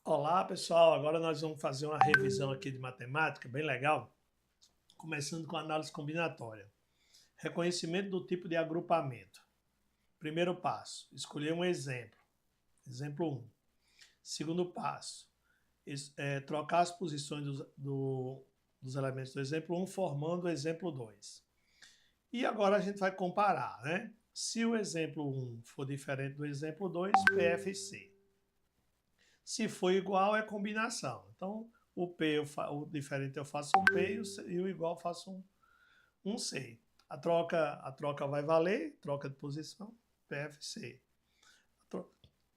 Olá, pessoal. Agora nós vamos fazer uma revisão aqui de matemática, bem legal, começando com a análise combinatória. Reconhecimento do tipo de agrupamento. Primeiro passo, escolher um exemplo. Exemplo 1. Segundo passo, trocar as posições dos elementos do exemplo 1, formando o exemplo 2. E agora a gente vai comparar, né? Se o exemplo 1 for diferente do exemplo 2, PF e C. Se for igual, é combinação. Então, o diferente eu faço um P e o igual eu faço um C. A troca vai valer, troca de posição, PFC. A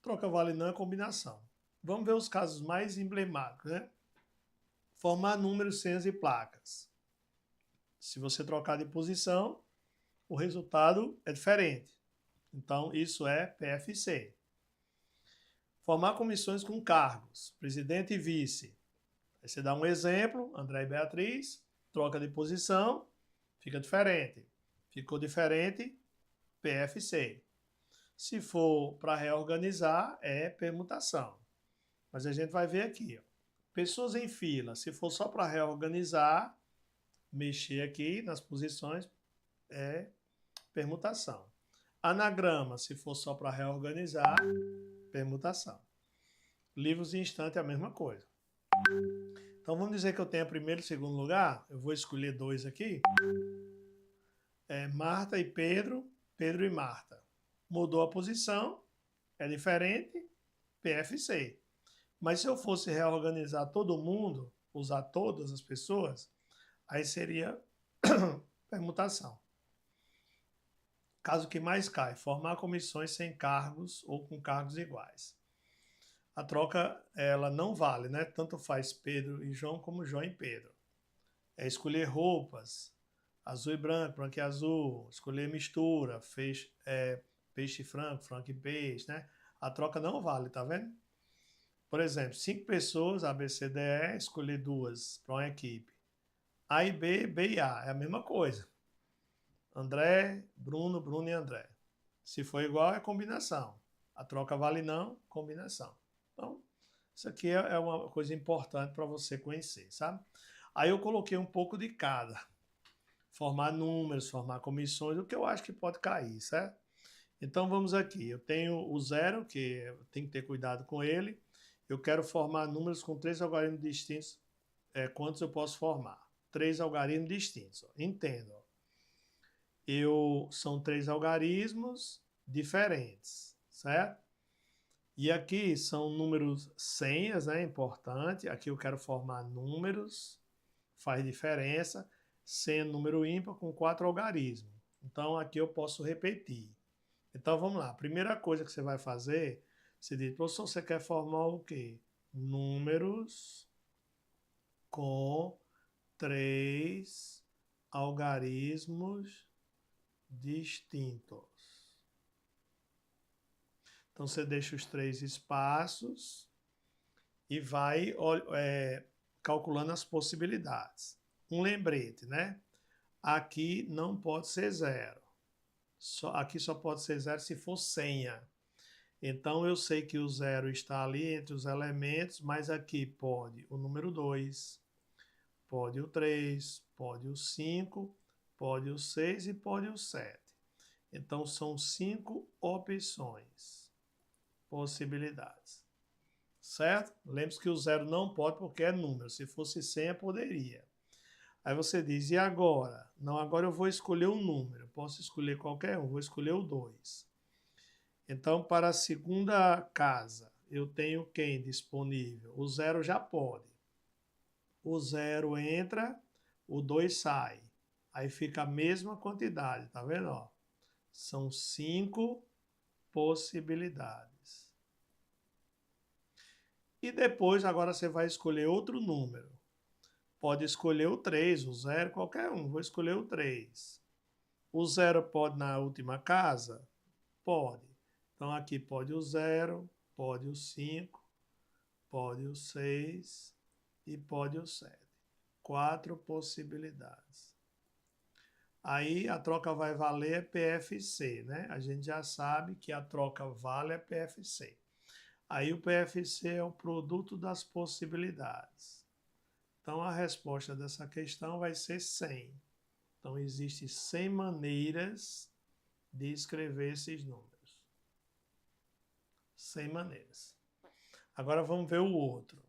troca vale não é combinação. Vamos ver os casos mais emblemáticos, né? Formar números, senhas e placas. Se você trocar de posição, o resultado é diferente. Então, isso é PFC. Formar comissões com cargos, presidente e vice. Aí você dá um exemplo, André e Beatriz, troca de posição, fica diferente. Ficou diferente, PFC. Se for para reorganizar, é permutação. Mas a gente vai ver aqui. Ó. Pessoas em fila, se for só para reorganizar, mexer aqui nas posições, é permutação. Anagrama, se for só para reorganizar, permutação. Livros em instante é a mesma coisa. Então vamos dizer que eu tenho primeiro e segundo lugar. Eu vou escolher dois aqui. Marta e Pedro, Pedro e Marta. Mudou a posição, é diferente, PFC. Mas se eu fosse reorganizar todo mundo, usar todas as pessoas, aí seria permutação. Caso que mais cai, formar comissões sem cargos ou com cargos iguais. A troca, ela não vale, né? Tanto faz Pedro e João como João e Pedro. É escolher roupas, azul e branco e azul, escolher mistura, peixe e frango, frango e peixe, né? A troca não vale, tá vendo? Por exemplo, 5 pessoas, A, B, C, D, E, escolher duas para uma equipe. A e B, B e A, é a mesma coisa. André, Bruno, Bruno e André. Se for igual, é combinação. A troca vale não, combinação. Então, isso aqui é uma coisa importante para você conhecer, sabe? Aí eu coloquei um pouco de cada. Formar números, formar comissões, o que eu acho que pode cair, certo? Então vamos aqui. Eu tenho o zero, que tem que ter cuidado com ele. Eu quero formar números com 3 algarismos distintos. Quantos eu posso formar? 3 algarismos distintos. Ó. Entendo. Ó. São 3 algarismos diferentes, certo? E aqui são números senhas, né? Importante. Aqui eu quero formar números, faz diferença. Senha número ímpar com 4 algarismos. Então aqui eu posso repetir. Então vamos lá. A primeira coisa que você vai fazer, você diz, professor, você quer formar o quê? Números com 3 algarismos distintos. Então você deixa os 3 espaços e vai calculando as possibilidades. Um lembrete, né? Aqui não pode ser zero. Aqui só pode ser zero se for senha. Então eu sei que o zero está ali entre os elementos, mas aqui pode o número 2, pode o 3, pode o 5, pode o 6 e pode o 7. Então são 5 opções, possibilidades. Certo? Lembre-se que o zero não pode porque é número. Se fosse senha, poderia. Aí você diz, e agora? Não, agora eu vou escolher um número. Posso escolher qualquer um, vou escolher o 2. Então, para a segunda casa, eu tenho quem disponível? O zero já pode. O zero entra, o 2 sai. Aí fica a mesma quantidade, tá vendo? Ó? São 5 possibilidades. E depois, agora você vai escolher outro número. Pode escolher o 3, o 0, qualquer um. Vou escolher o 3. O 0 pode na última casa? Pode. Então aqui pode o 0, pode o 5, pode o 6 e pode o 7. 4 possibilidades. Aí a troca vai valer PFC, né? A gente já sabe que a troca vale a PFC. Aí o PFC é o produto das possibilidades. Então a resposta dessa questão vai ser 100. Então existem 100 maneiras de escrever esses números. 100 maneiras. Agora vamos ver o outro.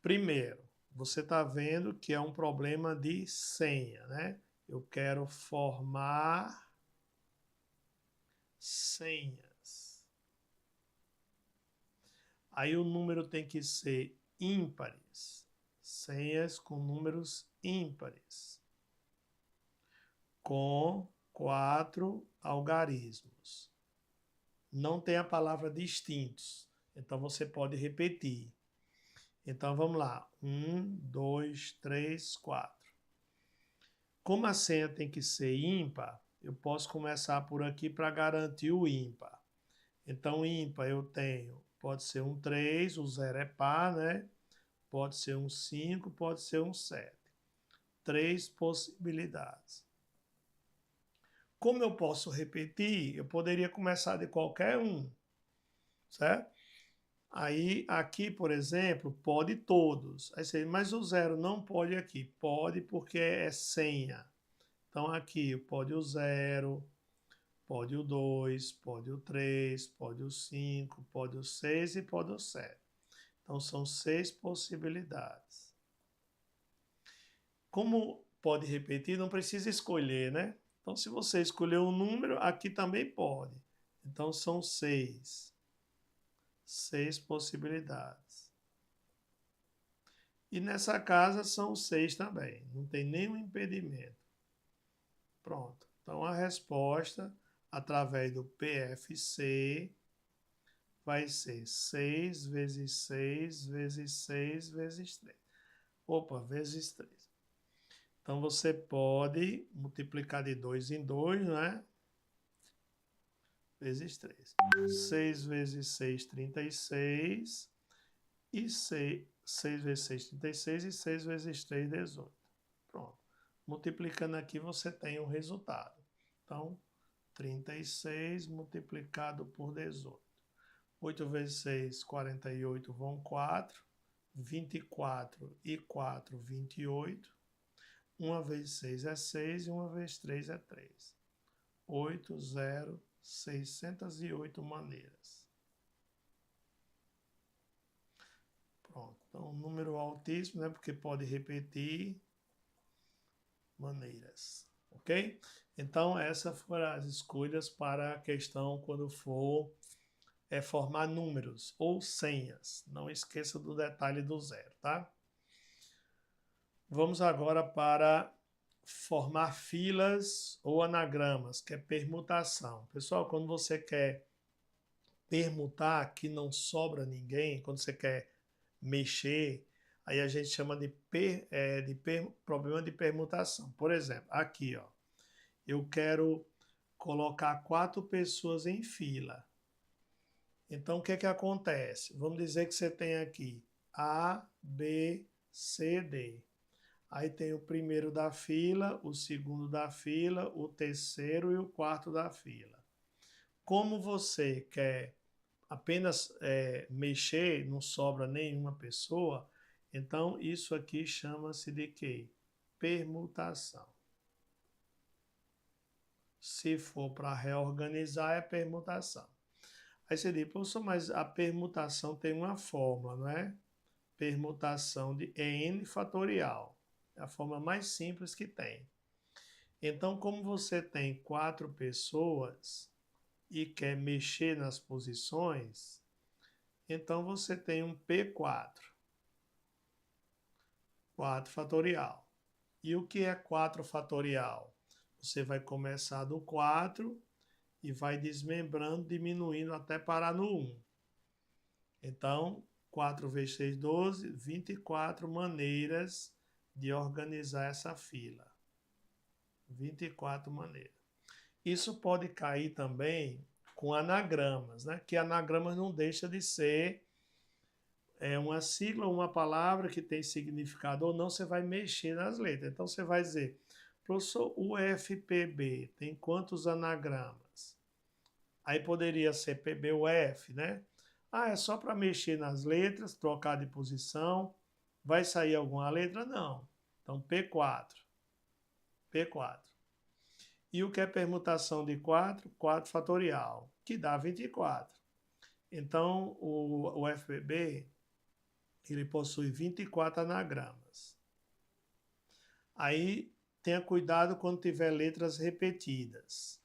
Primeiro, você está vendo que é um problema de senha, né? Eu quero formar senhas. Aí o número tem que ser ímpares. Senhas com números ímpares. Com 4 algarismos. Não tem a palavra distintos. Então você pode repetir. Então vamos lá. 1, 2, 3, 4. Como a senha tem que ser ímpar, eu posso começar por aqui para garantir o ímpar. Então, ímpar eu tenho, pode ser um 3, o 0 é par, né? Pode ser um 5, pode ser um 7. 3 possibilidades. Como eu posso repetir, eu poderia começar de qualquer um, certo? Aí, aqui, por exemplo, pode todos. Aí você, mas o 0 não pode aqui. Pode porque é senha. Então, aqui pode o 0, pode o 2, pode o 3, pode o 5, pode o 6 e pode o 7. Então, são 6 possibilidades. Como pode repetir, não precisa escolher, né? Então, se você escolher um número, aqui também pode. Então, são 6. 6 possibilidades. E nessa casa são 6 também. Não tem nenhum impedimento. Pronto. Então, a resposta, através do PFC, vai ser 6 vezes 6 vezes 6 vezes 3. Opa, vezes 3. Então, você pode multiplicar de 2 em 2, né? Vezes 3. 6 vezes 6, 36. E 6 vezes 6, 36. E 6 vezes 3, 18. Pronto. Multiplicando aqui, você tem o resultado. Então, 36 multiplicado por 18. 8 vezes 6, 48, vão 4. 24 e 4, 28. 1 vezes 6 é 6 e 1 vezes 3 é 3. 8, 0, 608 maneiras. Pronto. Então, um número altíssimo, né? Porque pode repetir maneiras. Ok? Então, essas foram as escolhas para a questão quando for formar números ou senhas. Não esqueça do detalhe do 0, tá? Vamos agora para formar filas ou anagramas, que é permutação. Pessoal, quando você quer permutar que não sobra ninguém, quando você quer mexer, aí a gente chama de problema de permutação. Por exemplo, aqui, ó, eu quero colocar 4 pessoas em fila. Então, o que é que acontece? Vamos dizer que você tem aqui A, B, C, D. Aí tem o primeiro da fila, o segundo da fila, o terceiro e o quarto da fila. Como você quer apenas mexer, não sobra nenhuma pessoa, então isso aqui chama-se de quê? Permutação. Se for para reorganizar, é permutação. Aí você diz, professor, mas a permutação tem uma fórmula, não é? Permutação de n fatorial. É a forma mais simples que tem. Então, como você tem 4 pessoas e quer mexer nas posições, então você tem um P4. 4 fatorial. E o que é 4 fatorial? Você vai começar do 4 e vai desmembrando, diminuindo até parar no 1. Então, 4 vezes 6, 12, 24 maneiras de organizar essa fila. 24 maneiras. Isso pode cair também com anagramas, né? Que anagramas não deixa de ser uma sigla ou uma palavra que tem significado ou não, você vai mexer nas letras. Então, você vai dizer, professor, o FPB tem quantos anagramas? Aí poderia ser PBUF, né? Ah, é só para mexer nas letras, trocar de posição. Vai sair alguma letra? Não. Então, P4. P4. E o que é permutação de 4? 4 fatorial, que dá 24. Então, o FPB, ele possui 24 anagramas. Aí, tenha cuidado quando tiver letras repetidas,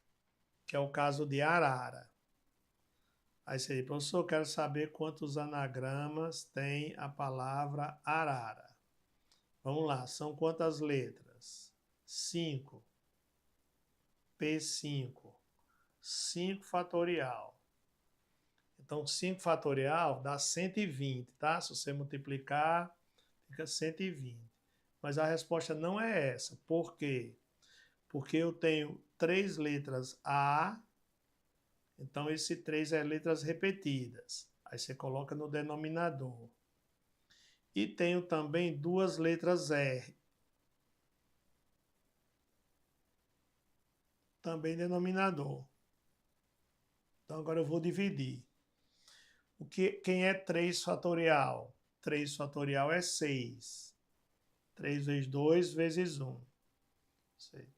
que é o caso de arara. Aí você diz, professor, eu quero saber quantos anagramas tem a palavra arara. Vamos lá, são quantas letras? 5. P5. 5 fatorial. Então, 5 fatorial dá 120, tá? Se você multiplicar, fica 120. Mas a resposta não é essa. Por quê? Porque eu tenho 3 letras A, então esse 3 é letras repetidas. Aí você coloca no denominador. E tenho também 2 letras R. Também denominador. Então agora eu vou dividir. Quem é 3 fatorial? 3 fatorial é 6. 3 vezes 2 vezes 1.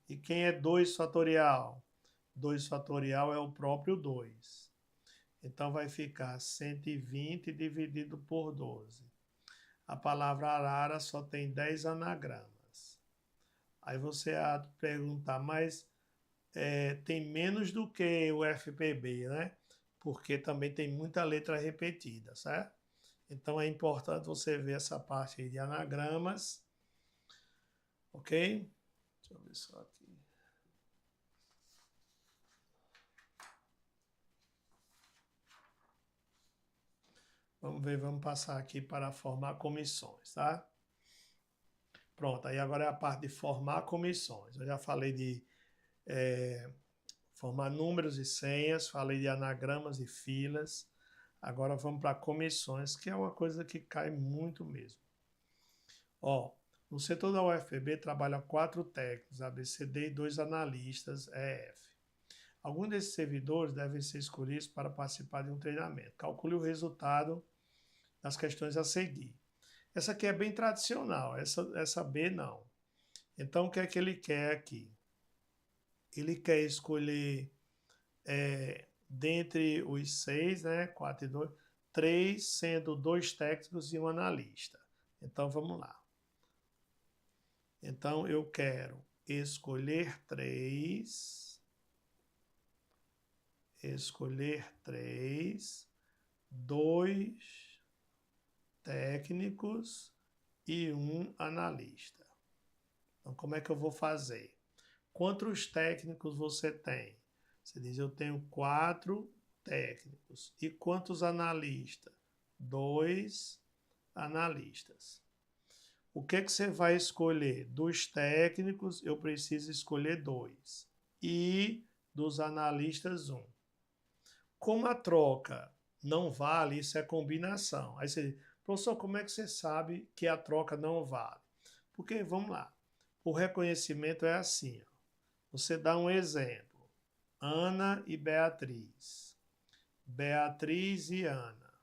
E quem é 2 fatorial? 2 fatorial é o próprio 2. Então vai ficar 120 dividido por 12. A palavra arara só tem 10 anagramas. Aí você há de perguntar, mas tem menos do que o FPB, né? Porque também tem muita letra repetida, certo? Então é importante você ver essa parte aí de anagramas, ok? Deixa eu ver só aqui. Vamos ver, vamos passar aqui para formar comissões, tá? Pronto, aí agora é a parte de formar comissões. Eu já falei de formar números e senhas, falei de anagramas e filas. Agora vamos para comissões, que é uma coisa que cai muito mesmo. Ó, no setor da UFPB trabalham 4 técnicos, ABCD, e 2 analistas, EF. Alguns desses servidores devem ser escolhidos para participar de um treinamento. Calcule o resultado das questões a seguir. Essa aqui é bem tradicional, essa B não. Então, o que é que ele quer aqui? Ele quer escolher dentre os 6, né, 4 e 2, 3, sendo 2 técnicos e um analista. Então, vamos lá. Então, eu quero escolher 3, 2 técnicos e um analista. Então, como é que eu vou fazer? Quantos técnicos você tem? Você diz, eu tenho 4 técnicos. E quantos analistas? 2 analistas. O que você vai escolher? Dos técnicos, eu preciso escolher 2. E dos analistas, 1. Como a troca não vale, isso é combinação. Aí você diz, professor, como é que você sabe que a troca não vale? Porque, vamos lá, o reconhecimento é assim, ó. Você dá um exemplo, Ana e Beatriz, Beatriz e Ana.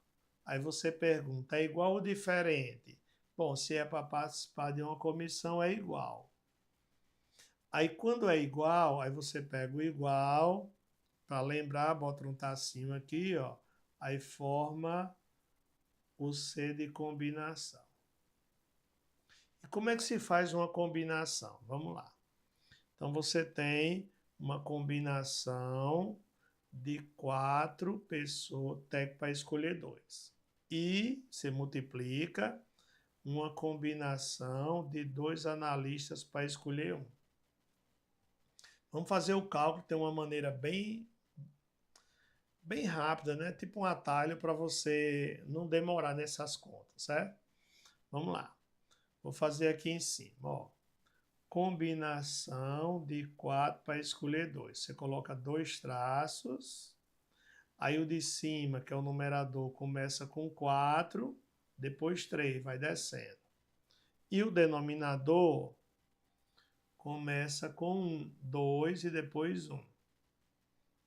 Aí você pergunta, é igual ou diferente? Bom, se é para participar de uma comissão, é igual. Aí quando é igual, aí você pega o igual, para lembrar, bota um tracinho aqui, ó. Aí forma o C de combinação. E como é que se faz uma combinação? Vamos lá. Então você tem uma combinação de 4 pessoas, para escolher 2. E você multiplica uma combinação de 2 analistas para escolher 1. Vamos fazer o cálculo, tem uma maneira bem rápida, né? Tipo um atalho para você não demorar nessas contas, certo? Vamos lá. Vou fazer aqui em cima, ó. Combinação de 4 para escolher 2. Você coloca 2 traços. Aí o de cima, que é o numerador, começa com 4, depois 3, vai descendo. E o denominador começa com 2 e depois 1.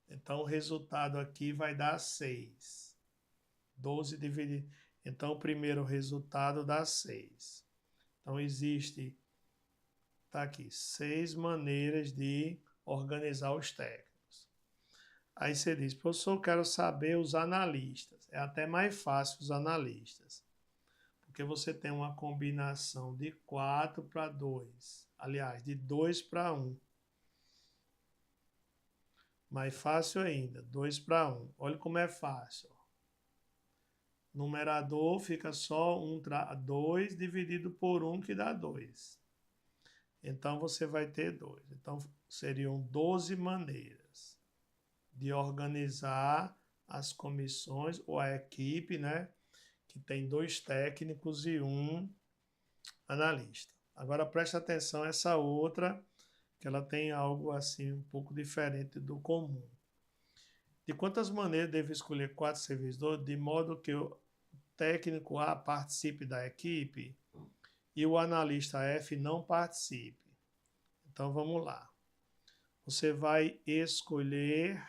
Então o resultado aqui vai dar 6. 12 dividido. Então, o primeiro resultado dá 6. Então, existe, tá aqui, 6 maneiras de organizar os técnicos. Aí você diz, professor, eu quero saber os analistas. É até mais fácil os analistas, porque você tem uma combinação de 4 para 2. Aliás, de 2 para 1. Mais fácil ainda, 2 para 1. Olha como é fácil. Numerador fica só 2 dividido por 1, que dá 2. Então, você vai ter 2. Então, seriam 12 maneiras de organizar as comissões ou a equipe, né? Que tem 2 técnicos e 1 analista. Agora, preste atenção essa outra, que ela tem algo assim um pouco diferente do comum. De quantas maneiras devo escolher 4 servidores de modo que o técnico A participe da equipe e o analista F não participe? Então vamos lá. Você vai escolher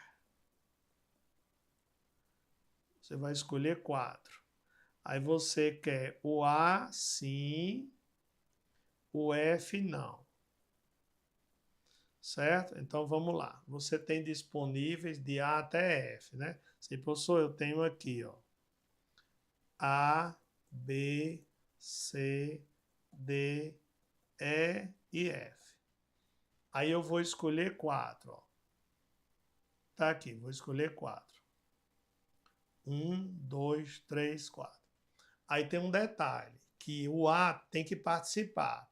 4. Aí você quer o A sim, o F não. Certo? Então vamos lá. Você tem disponíveis de A até F, né? Se professor, eu tenho aqui, ó, A, B, C, D, E e F. Aí eu vou escolher 4, ó. Tá aqui, vou escolher 4. 1, 2, 3, 4. Aí tem um detalhe, que o A tem que participar,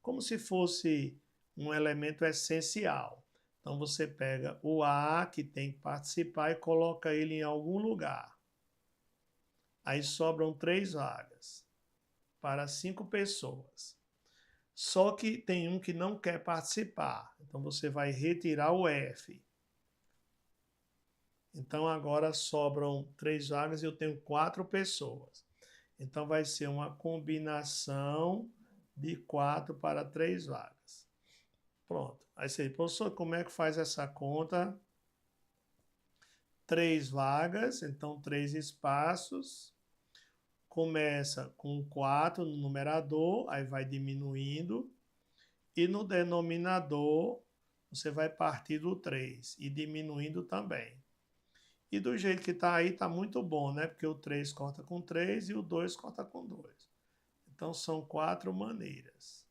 como se fosse um elemento essencial. Então você pega o A que tem que participar e coloca ele em algum lugar. Aí sobram 3 vagas para 5 pessoas. Só que tem um que não quer participar. Então você vai retirar o F. Então agora sobram 3 vagas e eu tenho 4 pessoas. Então vai ser uma combinação de 4 para 3 vagas. Pronto. Aí você diz, professor, como é que faz essa conta? 3 vagas, então 3 espaços. Começa com 4 no numerador, aí vai diminuindo. E no denominador, você vai partir do 3 e diminuindo também. E do jeito que está aí, está muito bom, né? Porque o 3 corta com 3 e o 2 corta com 2. Então, são 4 maneiras.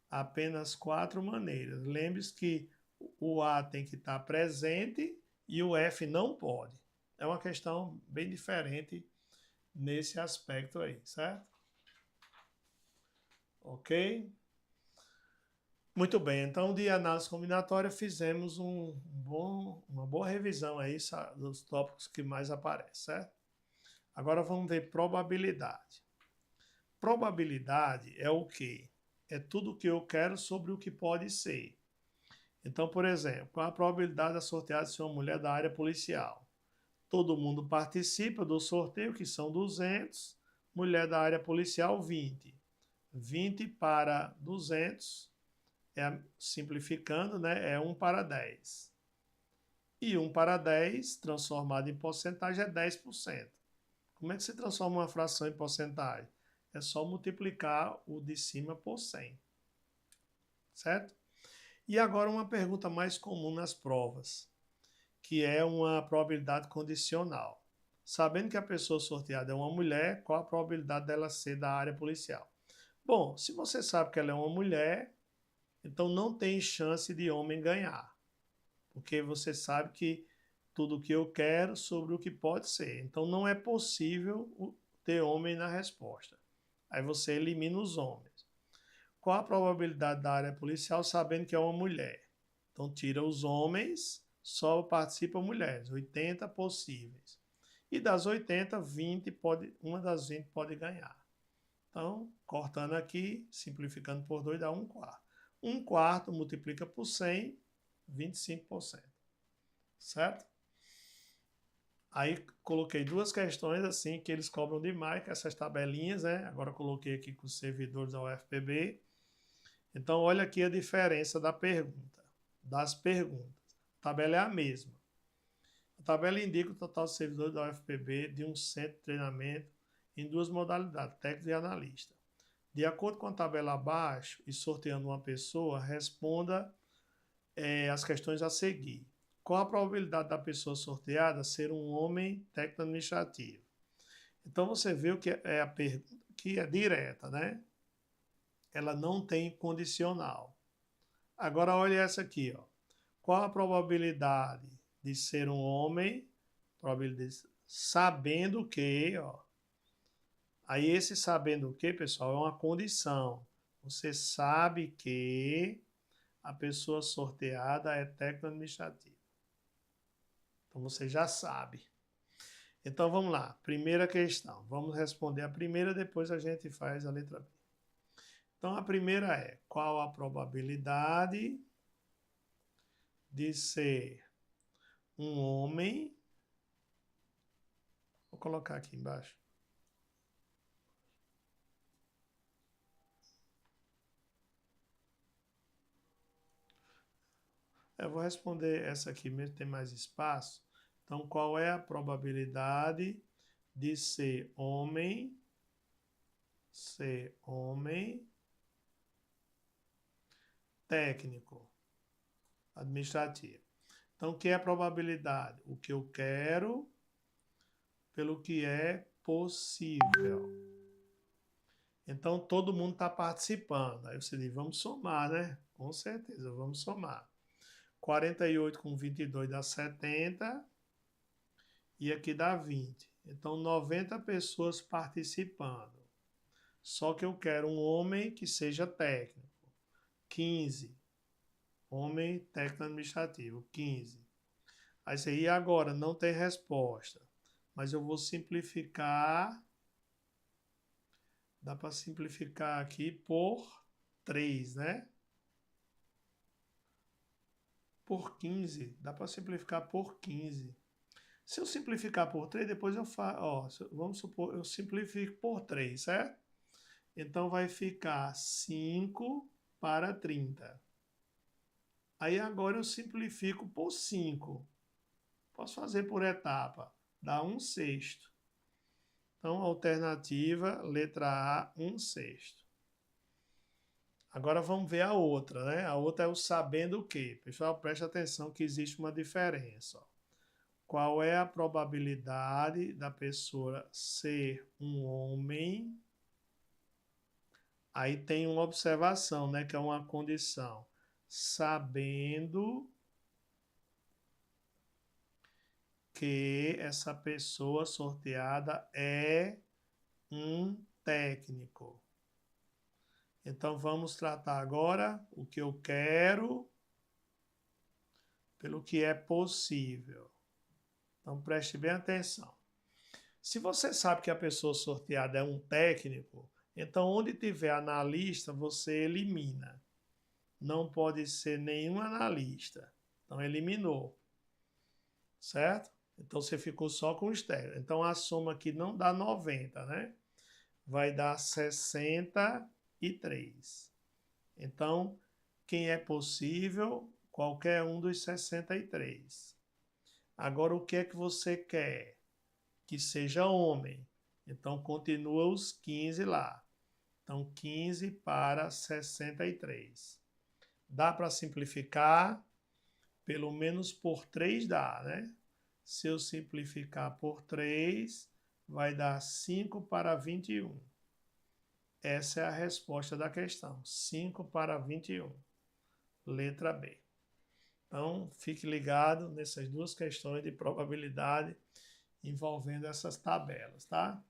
Apenas 4 maneiras. Lembre-se que o A tem que estar presente e o F não pode. É uma questão bem diferente nesse aspecto aí, certo? Ok? Muito bem, então de análise combinatória fizemos uma boa revisão aí dos tópicos que mais aparecem, certo? Agora vamos ver probabilidade. Probabilidade é o quê? É tudo o que eu quero sobre o que pode ser. Então, por exemplo, qual a probabilidade da sorteada ser uma mulher da área policial? Todo mundo participa do sorteio, que são 200, mulher da área policial 20. 20 para 200, simplificando, né, é 1 para 10. E 1 para 10, transformado em porcentagem, é 10%. Como é que se transforma uma fração em porcentagem? É só multiplicar o de cima por 100. Certo? E agora uma pergunta mais comum nas provas, que é uma probabilidade condicional. Sabendo que a pessoa sorteada é uma mulher, qual a probabilidade dela ser da área policial? Bom, se você sabe que ela é uma mulher, então não tem chance de homem ganhar, porque você sabe que tudo o que eu quero sobre o que pode ser. Então não é possível ter homem na resposta. Aí você elimina os homens. Qual a probabilidade da área policial sabendo que é uma mulher? Então tira os homens, só participam mulheres, 80 possíveis. E das 80, uma das 20 pode ganhar. Então, cortando aqui, simplificando por 2, dá 1/4. 1/4 multiplica por 100, 25%. Certo? Aí coloquei 2 questões assim que eles cobram demais, que essas tabelinhas, né? Agora coloquei aqui com os servidores da UFPB. Então, olha aqui a diferença das perguntas. A tabela é a mesma. A tabela indica o total de servidores da UFPB de um centro de treinamento em duas modalidades, técnico e analista. De acordo com a tabela abaixo e sorteando uma pessoa, responda as questões a seguir. Qual a probabilidade da pessoa sorteada ser um homem técnico administrativo? Então você viu que é a pergunta que é direta, né? Ela não tem condicional. Agora olha essa aqui, ó. Qual a probabilidade de ser um homem? Probabilidade sabendo que, ó. Aí esse sabendo o que, pessoal, é uma condição. Você sabe que a pessoa sorteada é técnico administrativo. Então você já sabe. Então vamos lá, primeira questão. Vamos responder a primeira, depois a gente faz a letra B. Então a primeira é: qual a probabilidade de ser um homem? Vou colocar aqui embaixo. Eu vou responder essa aqui mesmo, tem mais espaço. Então, qual é a probabilidade de ser homem técnico administrativo? Então, o que é a probabilidade? O que eu quero pelo que é possível. Então, todo mundo está participando. Aí você diz, vamos somar, né? Com certeza, vamos somar. 48 com 22 dá 70 e aqui dá 20. Então, 90 pessoas participando. Só que eu quero um homem que seja técnico. 15. Homem técnico administrativo. 15. Aí você, e agora? Não tem resposta. Mas eu vou simplificar. Dá para simplificar aqui por 3, né? Por 15. Dá para simplificar por 15. Se eu simplificar por 3, depois eu faço. Vamos supor, eu simplifico por 3, certo? Então vai ficar 5 para 30. Aí agora eu simplifico por 5. Posso fazer por etapa. Dá 1/6. Então, alternativa, letra A, 1/6. Agora vamos ver a outra, né? A outra é o sabendo o quê? Pessoal, preste atenção que existe uma diferença. Ó. Qual é a probabilidade da pessoa ser um homem? Aí tem uma observação, né? Que é uma condição. Sabendo que essa pessoa sorteada é um técnico. Então vamos tratar agora o que eu quero pelo que é possível. Então preste bem atenção. Se você sabe que a pessoa sorteada é um técnico, então onde tiver analista, você elimina. Não pode ser nenhum analista. Então eliminou. Certo? Então você ficou só com os técnicos. Então a soma aqui não dá 90, né? Vai dar 63. Então, quem é possível? Qualquer um dos 63. Agora, o que é que você quer? Que seja homem. Então, continua os 15 lá. Então, 15 para 63. Dá para simplificar? Pelo menos por 3 dá, né? Se eu simplificar por 3, vai dar 5 para 21. Essa é a resposta da questão. 5 para 21. Letra B. Então, fique ligado nessas duas questões de probabilidade envolvendo essas tabelas, tá?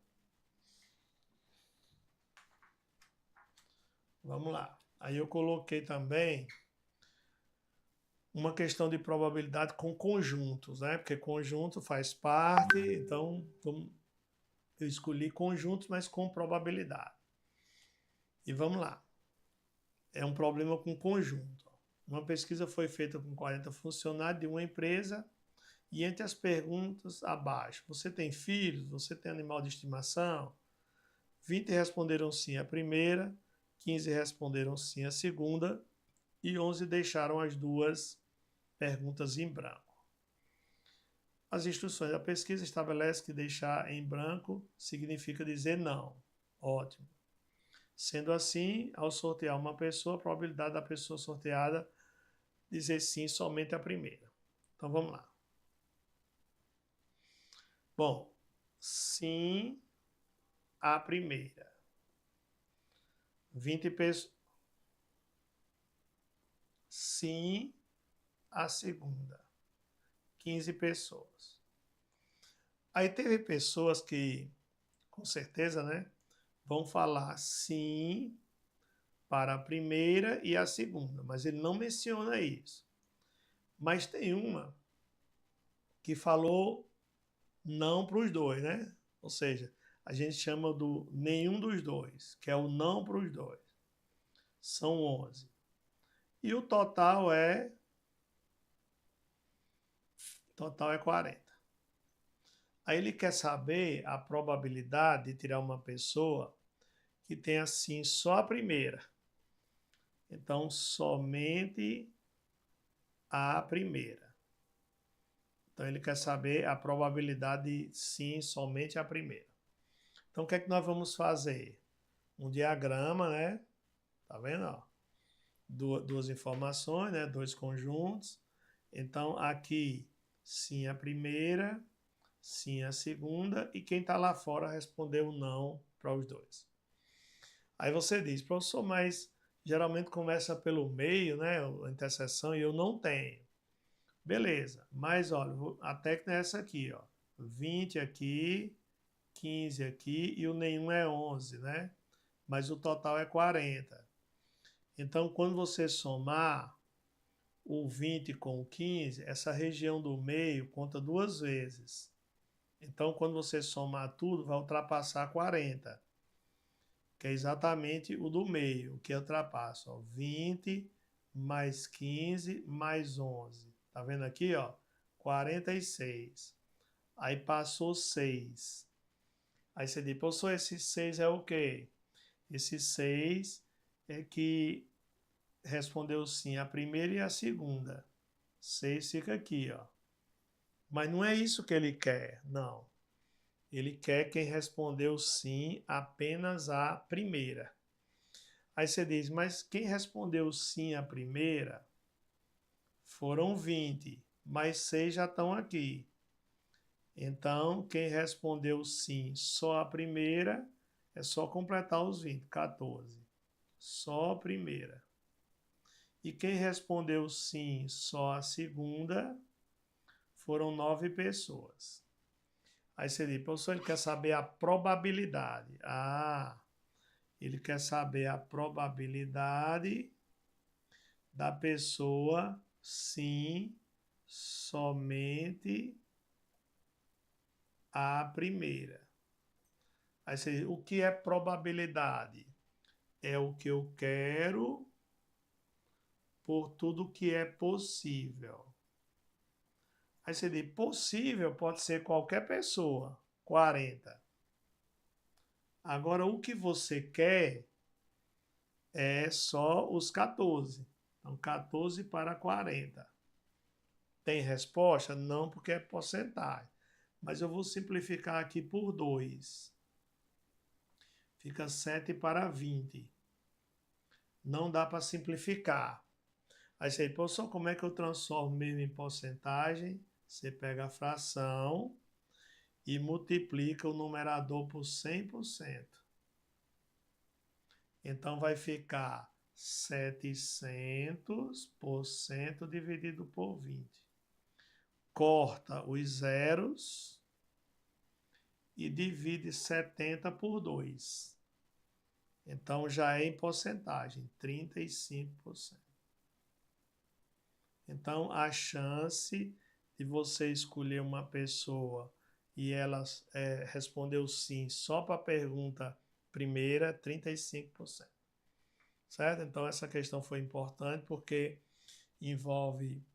Vamos lá. Aí eu coloquei também uma questão de probabilidade com conjuntos, né? Porque conjunto faz parte, então eu escolhi conjuntos, mas com probabilidade. E vamos lá. É um problema com conjunto. Uma pesquisa foi feita com 40 funcionários de uma empresa e entre as perguntas abaixo, você tem filhos? Você tem animal de estimação? 20 responderam sim a primeira, 15 responderam sim a segunda e 11 deixaram as duas perguntas em branco. As instruções da pesquisa estabelecem que deixar em branco significa dizer não. Ótimo. Sendo assim, ao sortear uma pessoa, a probabilidade da pessoa sorteada dizer sim somente a primeira. Então vamos lá. Bom, sim a primeira. 20 pessoas. Sim a segunda. 15 pessoas. Aí teve pessoas que, com certeza, né, vão falar sim para a primeira e a segunda, mas ele não menciona isso. Mas tem uma que falou não para os dois, né? Ou seja, a gente chama do nenhum dos dois, que é o não para os dois. São 11. E o total é 40. Aí ele quer saber a probabilidade de tirar uma pessoa que tem assim só a primeira. Então, somente a primeira. Então, ele quer saber a probabilidade de sim, somente a primeira. Então, o que é que nós vamos fazer? Um diagrama, né? Tá vendo? Ó? Duas informações, né? Dois conjuntos. Então, aqui, sim a primeira, sim a segunda, e quem está lá fora respondeu não para os dois. Aí você diz, professor, mas geralmente começa pelo meio, né? A interseção, e eu não tenho. Beleza, mas olha, a técnica é essa aqui, ó. 20 aqui, 15 aqui e o nenhum é 11, né? Mas o total é 40. Então, quando você somar o 20 com o 15, essa região do meio conta duas vezes. Então, quando você somar tudo, vai ultrapassar 40, que é exatamente o do meio, que ultrapassa, ó, 20 mais 15 mais 11. Tá vendo aqui, ó? 46. Aí passou 6. Aí você diz, professor, esse 6 é o quê? Esse 6 é que respondeu sim a primeira e a segunda. 6 fica aqui, ó. Mas não é isso que ele quer, não. Ele quer quem respondeu sim apenas a primeira. Aí você diz, mas quem respondeu sim a primeira foram 20, mas 6 já estão aqui. Então, quem respondeu sim só a primeira, é só completar os 20, 14. Só a primeira. E quem respondeu sim só a segunda, foram 9 pessoas. Aí você diz, professor, ele quer saber a probabilidade. Ah, ele quer saber a probabilidade da pessoa sim somente a primeira. Aí você diz, o que é probabilidade? É o que eu quero por tudo que é possível. Aí você diz, possível pode ser qualquer pessoa, 40. Agora, o que você quer é só os 14. Então, 14 para 40. Tem resposta? Não, porque é porcentagem. Mas eu vou simplificar aqui por 2. Fica 7 para 20. Não dá para simplificar. Aí você diz, professor, como é que eu transformo mesmo em porcentagem? Você pega a fração e multiplica o numerador por 100%. Então vai ficar 700% dividido por 20. Corta os zeros e divide 70 por 2. Então já é em porcentagem, 35%. Então a chance de você escolher uma pessoa e ela respondeu sim só para a pergunta primeira, 35%. Certo? Então essa questão foi importante porque envolve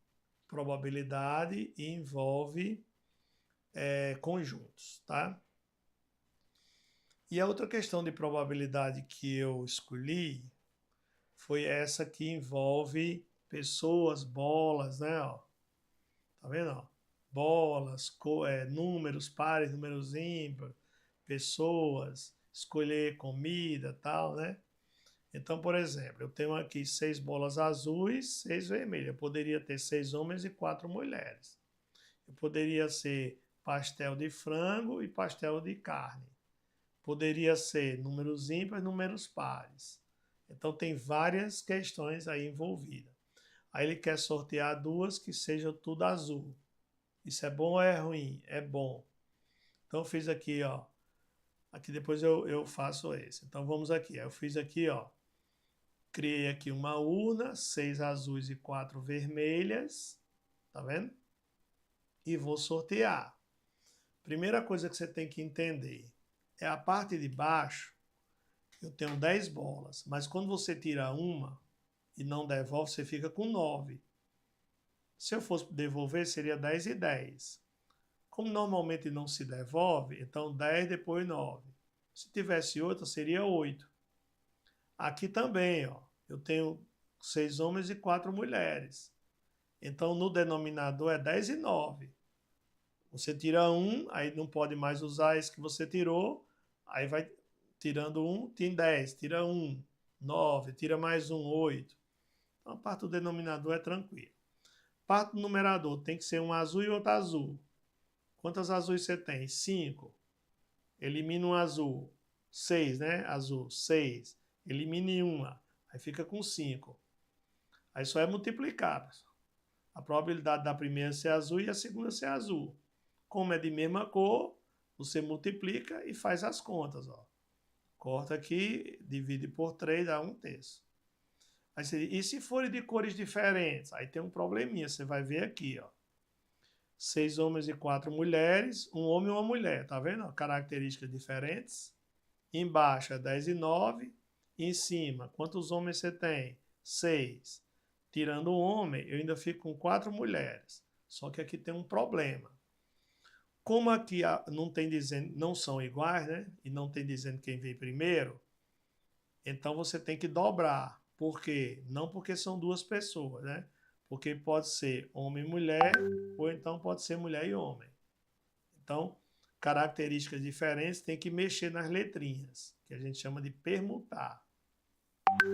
probabilidade e envolve conjuntos, tá? E a outra questão de probabilidade que eu escolhi foi essa que envolve pessoas, bolas, né? Ó, tá vendo? Ó? bolas, números pares, números ímpares, pessoas, escolher comida, tal, né? Então, por exemplo, eu tenho aqui 6 bolas azuis, 6 vermelhas. Eu poderia ter 6 homens e 4 mulheres. Eu poderia ser pastel de frango e pastel de carne. Poderia ser números ímpares, números pares. Então, tem várias questões aí envolvidas. Aí ele quer sortear duas que sejam tudo azul. Isso é bom ou é ruim? É bom. Então, eu fiz aqui, ó. Aqui depois eu faço esse. Então, vamos aqui. Eu fiz aqui, ó. Criei aqui uma urna, 6 azuis e 4 vermelhas. Tá vendo? E vou sortear. Primeira coisa que você tem que entender é a parte de baixo. Eu tenho 10 bolas, mas quando você tira uma e não devolve, você fica com 9. Se eu fosse devolver, seria 10 e 10. Como normalmente não se devolve, então 10 depois 9. Se tivesse outra, seria 8. Aqui também, ó, eu tenho 6 homens e 4 mulheres. Então, no denominador é 10 e 9. Você tira um, aí não pode mais usar esse que você tirou, aí vai tirando um, tem 10, tira um, 9, tira mais um, 8. Então, a parte do denominador é tranquila. Parte do numerador tem que ser um azul e outro azul. Quantas azuis você tem? 5. Elimina um azul. 6, né? Azul, 6. Elimine uma. Aí fica com 5. Aí só é multiplicar, pessoal. A probabilidade da primeira ser azul e a segunda ser azul. Como é de mesma cor, você multiplica e faz as contas, ó. Corta aqui, divide por 3, dá 1/3. Aí e se forem de cores diferentes? Aí tem um probleminha, você vai ver aqui, ó. 6 homens e 4 mulheres, um homem e uma mulher, tá vendo? Características diferentes. Embaixo é 10 e 9. Em cima, quantos homens você tem? 6. Tirando um homem, eu ainda fico com 4 mulheres. Só que aqui tem um problema. Como aqui não tem dizendo, não são iguais, né? E não tem dizendo quem veio primeiro, então você tem que dobrar. Por quê? Não porque são duas pessoas, né? Porque pode ser homem e mulher, ou então pode ser mulher e homem. Então, características diferentes tem que mexer nas letrinhas, que a gente chama de permutar.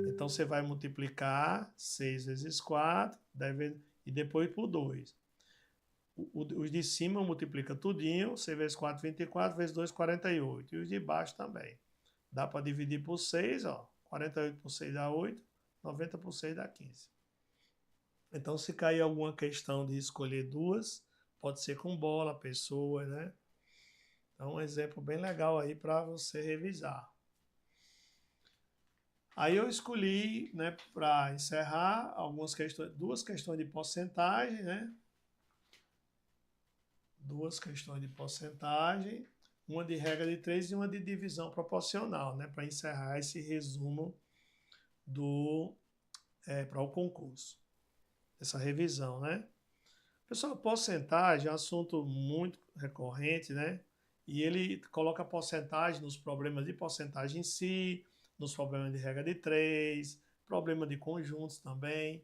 Então, você vai multiplicar 6 vezes 4, 10 vezes, e depois por 2. Os de cima multiplica tudinho, 6 vezes 4, 24, vezes 2, 48. E os de baixo também. Dá para dividir por 6, ó. 48 por 6 dá 8, 90 por 6 dá 15. Então, se cair alguma questão de escolher duas, pode ser com bola, pessoa, né? Então, um exemplo bem legal aí para você revisar. Aí eu escolhi, né, para encerrar, duas questões de porcentagem, né? Duas questões de porcentagem, uma de regra de 3 e uma de divisão proporcional, né, para encerrar esse resumo para o concurso, essa revisão, né? Pessoal, porcentagem é um assunto muito recorrente, né? E ele coloca porcentagem nos problemas de porcentagem em si, nos problemas de regra de 3, problema de conjuntos também.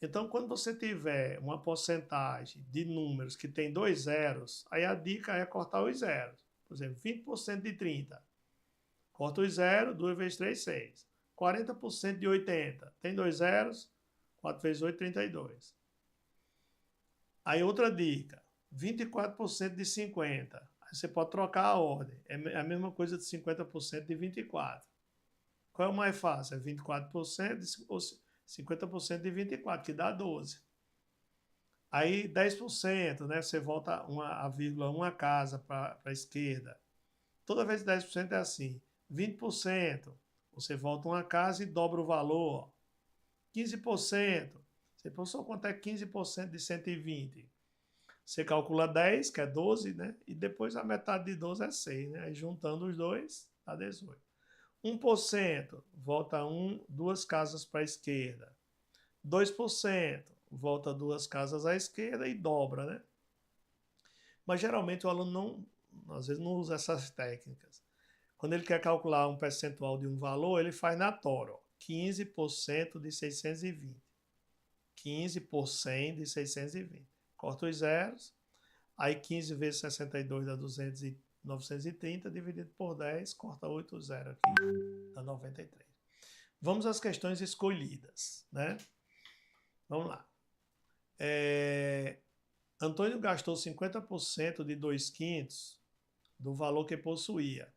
Então, quando você tiver uma porcentagem de números que tem 2 zeros, aí a dica é cortar os zeros. Por exemplo, 20% de 30. Corta os zeros, 2 vezes 3, 6. 40% de 80. Tem 2 zeros, 4 vezes 8, 32. Aí outra dica, 24% de 50. Aí você pode trocar a ordem. É a mesma coisa de 50% de 24. Qual é o mais fácil? É 24% ou 50% de 24, que dá 12. Aí 10%, né? Você volta a vírgula, uma casa para a esquerda. Toda vez 10% é assim. 20%, você volta uma casa e dobra o valor. 15%, você pensou quanto é 15% de 120? Você calcula 10, que é 12, né? E depois a metade de 12 é 6, né? Aí juntando os dois, dá 18. 1%, volta duas casas para a esquerda. 2%, volta duas casas à esquerda e dobra, né? Mas geralmente o aluno às vezes não usa essas técnicas. Quando ele quer calcular um percentual de um valor, ele faz na tora, ó, 15% de 620. 15 por 100 de 620. Corta os zeros. Aí 15 vezes 62 dá 930, dividido por 10, corta 8, 0 aqui, dá 93. Vamos às questões escolhidas, né? Vamos lá. Antônio gastou 50% de 2/5 do valor que possuía.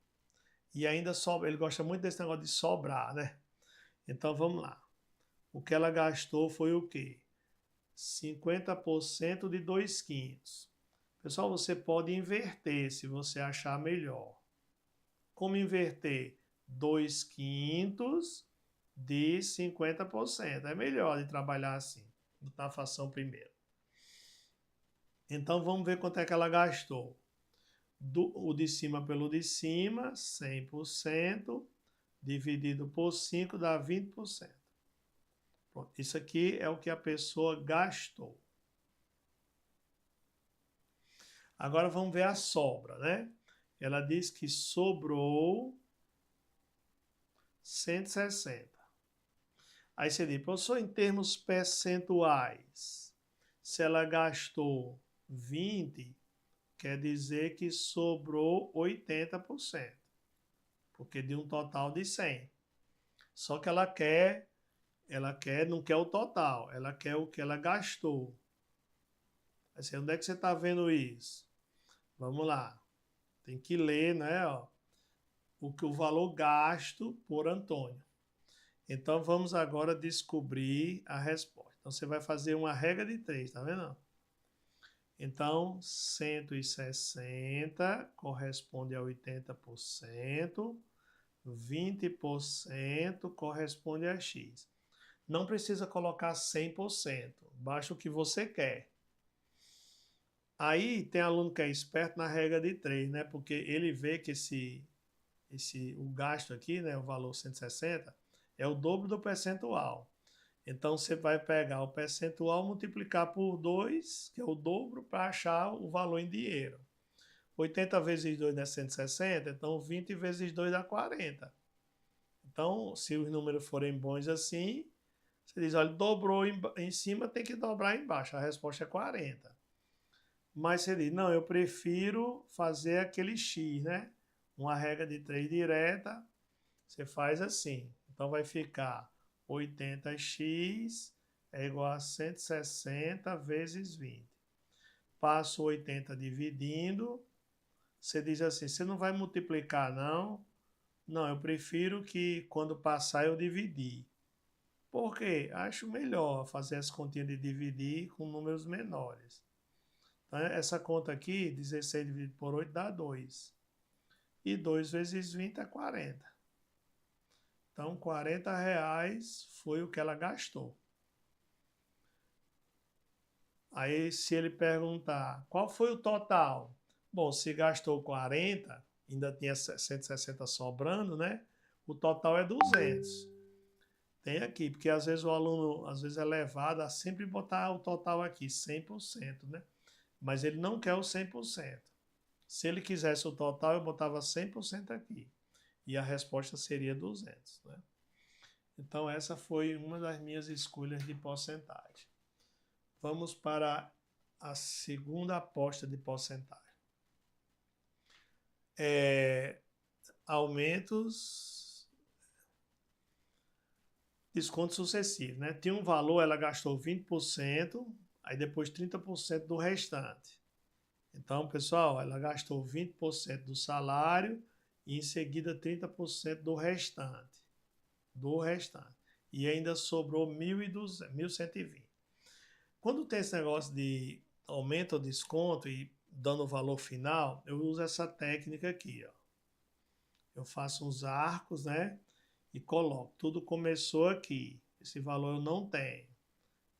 E ainda sobra, ele gosta muito desse negócio de sobrar, né? Então vamos lá. O que ela gastou foi o quê? 50% de 2/5. Pessoal, você pode inverter se você achar melhor. Como inverter? 2/5 de 50%. É melhor de trabalhar assim, botar a fração primeiro. Então vamos ver quanto é que ela gastou. O de cima pelo de cima, 100%, dividido por 5 dá 20%. Pronto, isso aqui é o que a pessoa gastou. Agora vamos ver a sobra, né? Ela diz que sobrou 160. Aí você diz, professor, em termos percentuais, se ela gastou 20, quer dizer que sobrou 80%, porque de um total de 100. Só que não quer o total, ela quer o que ela gastou. Assim, onde é que você está vendo isso? Vamos lá. Tem que ler, né? Ó, o valor gasto por Antônio. Então vamos agora descobrir a resposta. Então você vai fazer uma regra de 3, tá vendo? Então 160 corresponde a 80%, 20% corresponde a X. Não precisa colocar 100%, basta o que você quer. Aí tem aluno que é esperto na regra de 3, né? Porque ele vê que o gasto aqui, né, o valor 160, é o dobro do percentual. Então você vai pegar o percentual, multiplicar por 2, que é o dobro, para achar o valor em dinheiro. 80 vezes 2 dá 160, então 20 vezes 2 dá 40. Então, se os números forem bons assim, você diz, olha, dobrou em cima, tem que dobrar embaixo. A resposta é 40. Mas você diz, não, eu prefiro fazer aquele X, né? Uma regra de 3 direta, você faz assim. Então vai ficar 80x é igual a 160 vezes 20. Passo 80 dividindo. Você diz assim, você não vai multiplicar não? Não, eu prefiro que quando passar eu dividir. Por quê? Acho melhor fazer as continhas de dividir com números menores. Então, essa conta aqui, 16 dividido por 8 dá 2. E 2 vezes 20 é 40. Então, R$40 foi o que ela gastou. Aí, se ele perguntar, qual foi o total? Bom, se gastou 40, ainda tinha 160 sobrando, né? O total é 200. Tem aqui, porque às vezes o aluno, às vezes é levado a sempre botar o total aqui, 100%, né? Mas ele não quer o 100%. Se ele quisesse o total, eu botava 100% aqui. E a resposta seria 200, né? Então, essa foi uma das minhas escolhas de porcentagem. Vamos para a segunda aposta de porcentagem. Aumentos, descontos sucessivos, né? Tinha um valor, ela gastou 20%, aí depois 30% do restante. Então, pessoal, ela gastou 20% do salário e em seguida 30% do restante. E ainda sobrou 1.120. Quando tem esse negócio de aumento ou desconto e dando o valor final, eu uso essa técnica aqui, ó. Eu faço uns arcos, né? E coloco. Tudo começou aqui. Esse valor eu não tenho.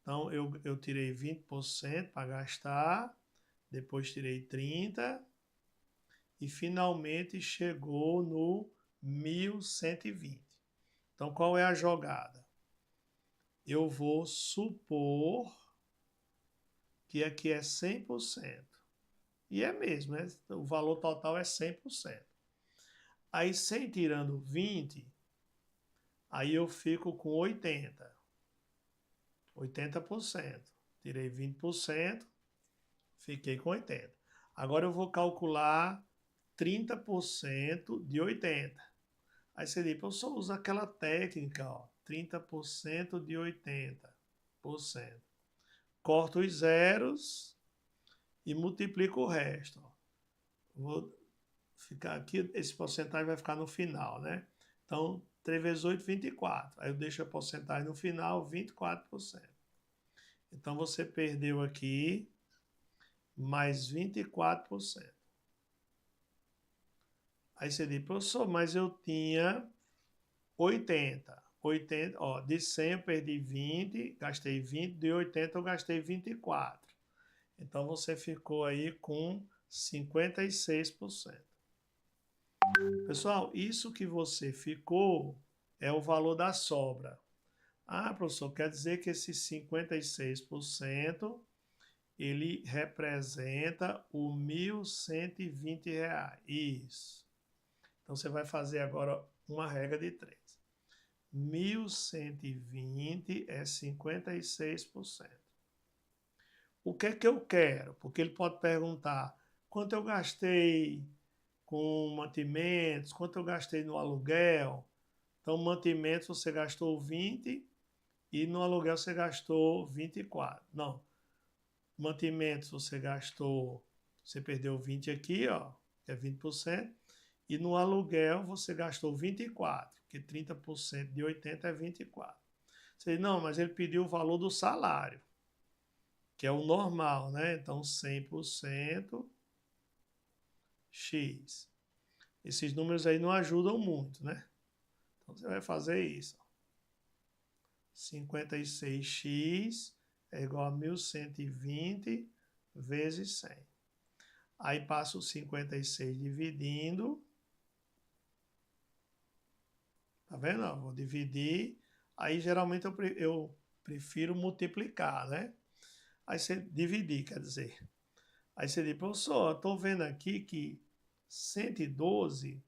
Então, eu tirei 20% para gastar, depois tirei 30% e finalmente chegou no 1.120. Então, qual é a jogada? Eu vou supor que aqui é 100%. E é mesmo, né? O valor total é 100%. Aí, 100 tirando 20, aí eu fico com 80%. 80%. Tirei 20%, fiquei com 80%. Agora eu vou calcular 30% de 80. Aí você diz, professor, usa aquela técnica, ó, 30% de 80%. Corto os zeros e multiplico o resto. Ó. Vou ficar aqui, esse porcentagem vai ficar no final, né? Então, 3 vezes 8, 24. Aí eu deixo a porcentagem no final, 24%. Então, você perdeu aqui mais 24%. Aí você diz, professor, mas eu tinha 80. 80, ó, de 100 eu perdi 20, gastei 20, de 80 eu gastei 24. Então você ficou aí com 56%. Pessoal, isso que você ficou é o valor da sobra. Ah, professor, quer dizer que esse 56% ele representa o R$ 1.120. Isso. Então você vai fazer agora uma regra de 3. 1.120 é 56%. O que é que eu quero? Porque ele pode perguntar quanto eu gastei com mantimentos, quanto eu gastei no aluguel. Então, mantimentos você gastou 20 e no aluguel você gastou 24. Não, mantimentos você gastou, você perdeu 20 aqui, ó, que é 20%, e no aluguel você gastou 24, porque 30% de 80 é 24. Você diz, não, mas ele pediu o valor do salário, que é o normal, né? Então 100% X. Esses números aí não ajudam muito, né? Então você vai fazer isso. 56x é igual a 1.120 vezes 100. Aí passa o 56 dividindo. Tá vendo? Ó, vou dividir. Aí geralmente eu prefiro multiplicar, né? Aí você dividir, quer dizer. Aí você diz, professor, eu estou vendo aqui que 112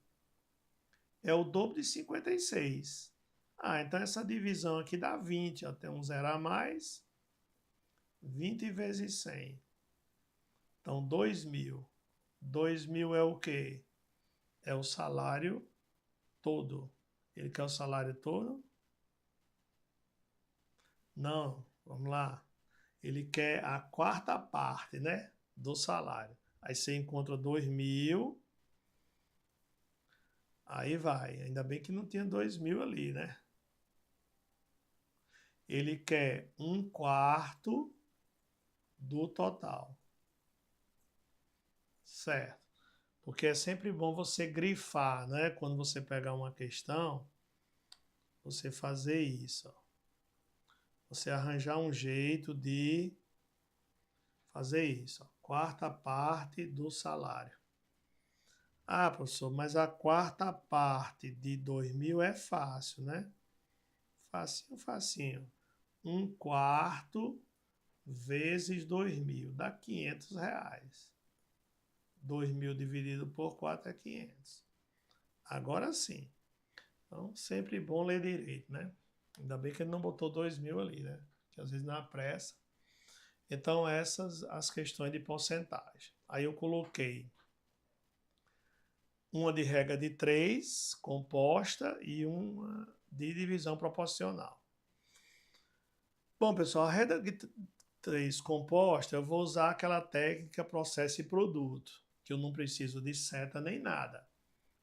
é o dobro de 56. Ah, então essa divisão aqui dá 20, ó, tem um zero a mais. 20 vezes 100. Então, 2.000. 2.000 é o quê? É o salário todo. Ele quer o salário todo? Não, vamos lá. Ele quer a quarta parte, né? Do salário. Aí você encontra 2.000. Aí vai. Ainda bem que não tinha 2.000 ali, né? Ele quer um quarto do total. Certo? Porque é sempre bom você grifar, né? Quando você pegar uma questão, você fazer isso. Ó. Você arranjar um jeito de fazer isso. Ó. Quarta parte do salário. Ah, professor, mas a quarta parte de 2.000 é fácil, né? Facinho, facinho. Um quarto vezes 2.000 dá R$ 500. 2.000 dividido por 4 é 500. Agora sim. Então, sempre bom ler direito, né? Ainda bem que ele não botou 2.000 ali, né? Que às vezes na pressa. Então, essas as questões de porcentagem. Aí eu coloquei uma de regra de 3, composta, e uma de divisão proporcional. Bom, pessoal, a regra de 3 composta, eu vou usar aquela técnica processo e produto, que eu não preciso de seta nem nada.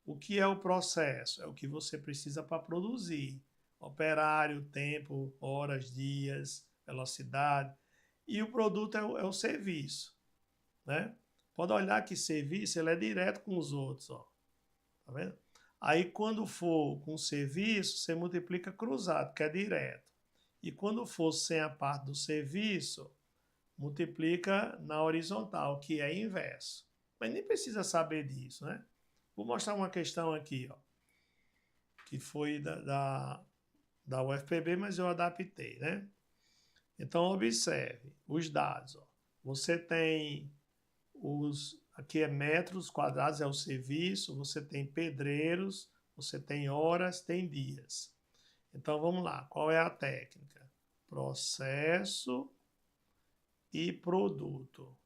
O que é o processo? É o que você precisa para produzir. Operário, tempo, horas, dias, velocidade. E o produto é o serviço, né? Pode olhar que serviço ele é direto com os outros, ó. Tá vendo? Aí quando for com serviço, você multiplica cruzado, que é direto. E quando for sem a parte do serviço, multiplica na horizontal, que é inverso. Mas nem precisa saber disso, né? Vou mostrar uma questão aqui, ó, que foi da UFPB, mas eu adaptei, né? Então, observe os dados. Ó. Você tem aqui é metros quadrados, é o serviço, você tem pedreiros, você tem horas, tem dias. Então, vamos lá, qual é a técnica? Processo e produto.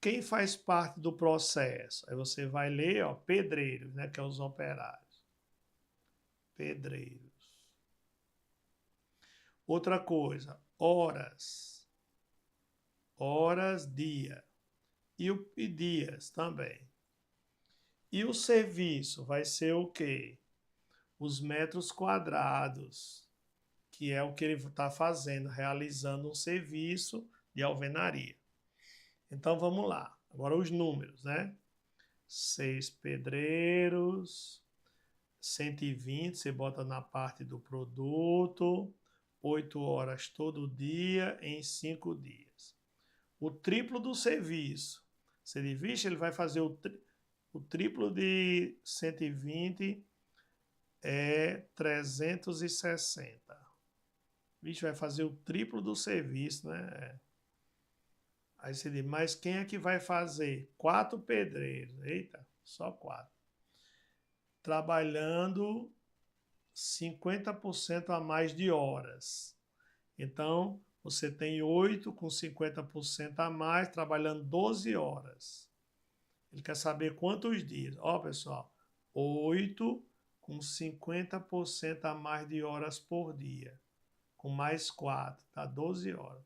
Quem faz parte do processo? Aí você vai ler, ó, pedreiros, né, que é os operários. Pedreiros. Outra coisa, horas. Horas, dia. E dias também. E o serviço vai ser o quê? Os metros quadrados, que é o que ele está fazendo, realizando um serviço de alvenaria. Então vamos lá. Agora os números, né? 6 pedreiros, 120 você bota na parte do produto, 8 horas todo dia em 5 dias. O triplo do serviço. Você diz, vixe, ele vai fazer o triplo de 120 é 360. Vixe, vai fazer o triplo do serviço, né? Aí você diz, mas quem é que vai fazer? 4 pedreiros. Eita, só 4. Trabalhando 50% a mais de horas. Então, você tem 8 com 50% a mais, trabalhando 12 horas. Ele quer saber quantos dias. Ó, pessoal, 8 com 50% a mais de horas por dia. Com mais 4, dá 12 horas.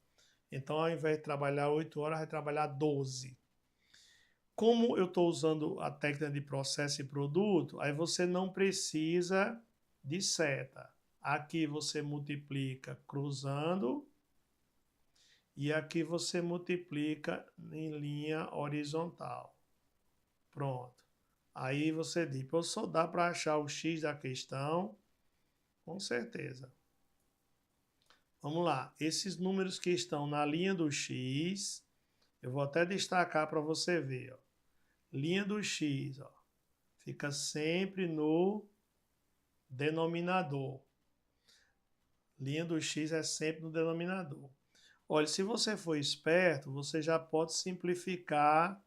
Então, ao invés de trabalhar 8 horas, vai trabalhar 12. Como eu estou usando a técnica de processo e produto, aí você não precisa de seta. Aqui você multiplica cruzando e aqui você multiplica em linha horizontal. Pronto. Aí você diz, só dá para achar o x da questão? Com certeza. Vamos lá. Esses números que estão na linha do x, eu vou até destacar para você ver. Ó. Linha do x, ó, fica sempre no denominador. Linha do x é sempre no denominador. Olha, se você for esperto, você já pode simplificar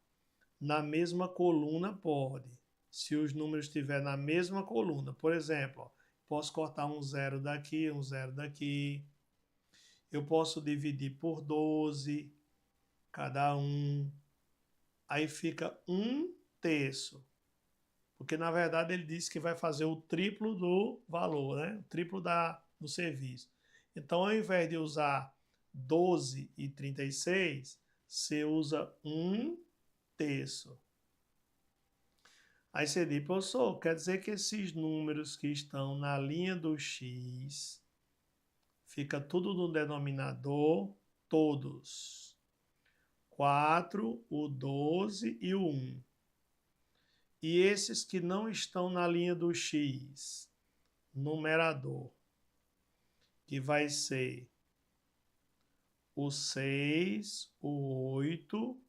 na mesma coluna, pode. Se os números estiverem na mesma coluna. Por exemplo, ó, posso cortar um zero daqui, um zero daqui. Eu posso dividir por 12, cada um. Aí fica 1/3. Porque, na verdade, ele disse que vai fazer o triplo do valor, né? O triplo do serviço. Então, ao invés de usar 12 e 36, você usa 1/3. Aí você diz, professor, quer dizer que esses números que estão na linha do x, fica tudo no denominador, todos. 4, o 12 e o 1. E esses que não estão na linha do x, numerador, que vai ser o 6, o 8,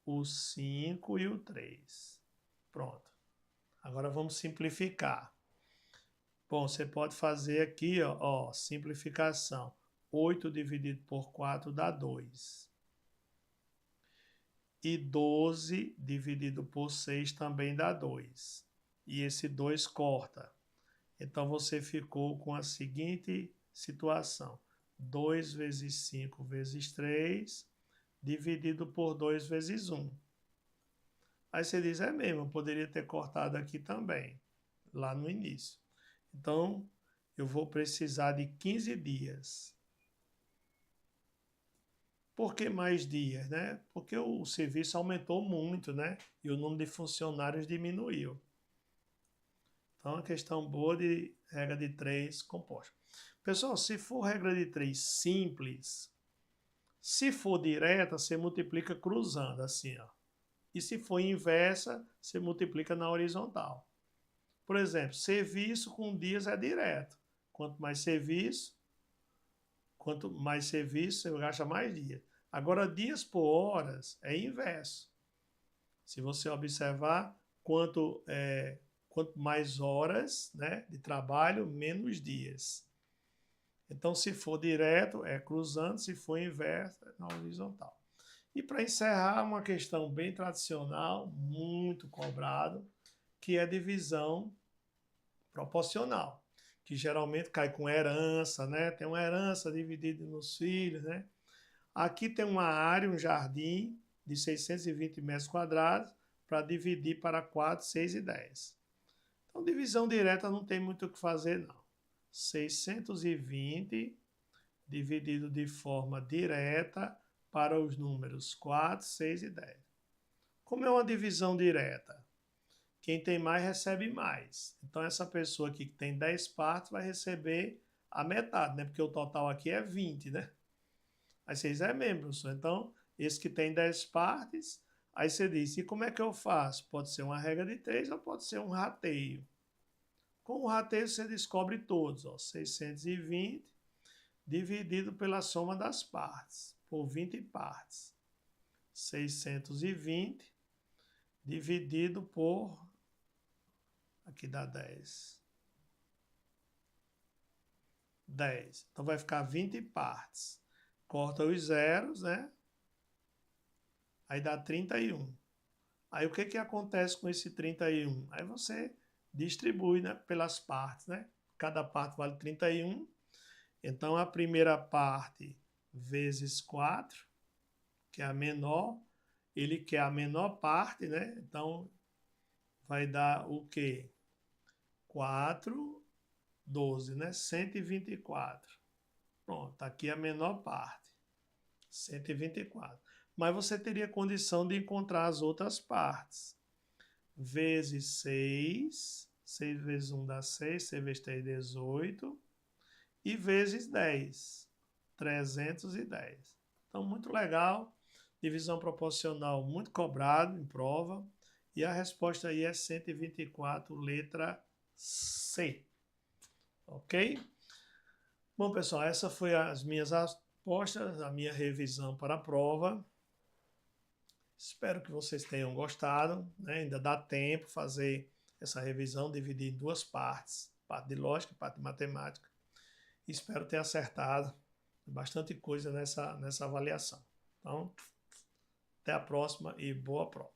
o 5 e o 3. Pronto. Agora vamos simplificar. Bom, você pode fazer aqui, ó, simplificação. 8 dividido por 4 dá 2. E 12 dividido por 6 também dá 2. E esse 2 corta. Então, você ficou com a seguinte situação. 2 vezes 5 vezes 3, dividido por 2 vezes 1. Aí você diz, é mesmo, eu poderia ter cortado aqui também, lá no início. Então, eu vou precisar de 15 dias. Por que mais dias, né? Porque o serviço aumentou muito, né? E o número de funcionários diminuiu. Então, uma questão boa de regra de 3 composta. Pessoal, se for regra de 3 simples, se for direta, você multiplica cruzando, assim, ó. E se for inversa, você multiplica na horizontal. Por exemplo, serviço com dias é direto. Quanto mais serviço, você gasta mais dias. Agora, dias por horas é inverso. Se você observar, quanto mais horas, né, de trabalho, menos dias. Então, se for direto, é cruzando, se for inverso, é na horizontal. E para encerrar, uma questão bem tradicional, muito cobrado, que é divisão proporcional, que geralmente cai com herança, né? Tem uma herança dividida nos filhos, né? Aqui tem uma área, um jardim, de 620 metros quadrados para dividir para 4, 6 e 10. Então, divisão direta não tem muito o que fazer, não. 620 dividido de forma direta para os números 4, 6 e 10. Como é uma divisão direta? Quem tem mais recebe mais. Então, essa pessoa aqui que tem 10 partes vai receber a metade, né? Porque o total aqui é 20, né? Aí vocês é mesmo, professor. Então, esse que tem 10 partes, aí você diz, e como é que eu faço? Pode ser uma regra de 3 ou pode ser um rateio. Com o rateio você descobre todos, ó, 620 dividido pela soma das partes, por 20 partes. 620 dividido por, aqui dá 10. 10. Então vai ficar 20 partes. Corta os zeros, né? Aí dá 31. Aí o que que acontece com esse 31? Aí você distribui, né, pelas partes, né? Cada parte vale 31. Então a primeira parte vezes 4, que é a menor, ele quer a menor parte, né? Então vai dar o quê? 4, 12, né? 124. Pronto, aqui é a menor parte. 124. Mas você teria condição de encontrar as outras partes. Vezes 6. 6 vezes 1 dá 6. 6 vezes 3, 18. E vezes 10. 310. Então, muito legal. Divisão proporcional muito cobrado em prova. E a resposta aí é 124, letra C. Ok? Bom, pessoal, essa foi as minhas apostas, a minha revisão para a prova. Espero que vocês tenham gostado, né? Ainda dá tempo fazer essa revisão, dividir em duas partes, parte de lógica e parte de matemática. Espero ter acertado bastante coisa nessa avaliação. Então, até a próxima e boa prova.